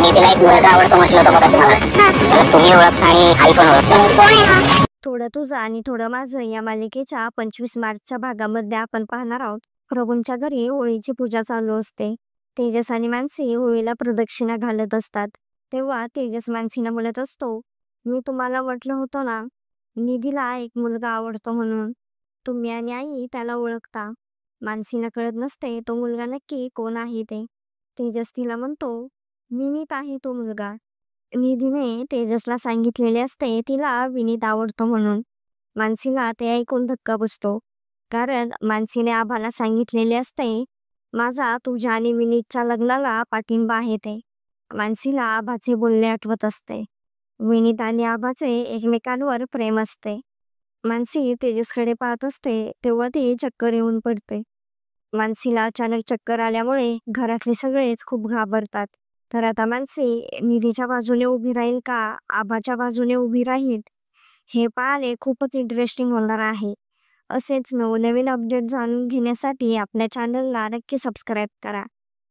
निधीला एक मुलगा आवडतो म्हटलं होतं बघा तुम्हाला. त्याला तुम्ही ओळखता आणि आई पण ओळखते. थोडं तुझं आणि थोडं माझं या मालिकेच्या 25 मार्चच्या भागामध्ये आपण पाहणार आहोत. प्रभूंच्या घरी होळीची पूजा चालू असते. तेजस आणि मानसी होळीला प्रदक्षिणा घालत असतात. तेव्हा तेजस मानसीला म्हणत असतो, मी तुम्हाला म्हटलं होतं ना, निधीला एक मुलगा आवडतो म्हणून. तुम्ही आणि आई त्याला ओळखता. मानसीला कळत नसते तो मुलगा नक्की कोण आहे ते. तेजस तिला म्हणतो, विनीत आहे तो मुलगा. निधीने तेजसला सांगितलेले असते तिला विनीत आवडतो म्हणून. मानसीला ते ऐकून धक्का बसतो. कारण मानसीने आभाला सांगितलेले असते, माझा तुझ्या आणि विनीतच्या लग्नाला पाठिंबा आहे ते. मानसीला आभाचे बोलणे आठवत असते. विनीत आणि आभाचे एकमेकांवर प्रेम असते. मानसी तेजसकडे पाहत असते तेव्हा ती चक्कर येऊन पडते. मानसीला अचानक चक्कर आल्यामुळे घरातले सगळेच खूप घाबरतात. तर आता मानसी निधीच्या बाजूने उभी राहील का आभाच्या बाजूने उभी राहील हे पाहणे खूपच इंटरेस्टिंग होणार आहे. असेच नवनवीन अपडेट जाणून घेण्यासाठी आपल्या चॅनलला नक्की सबस्क्राईब करा.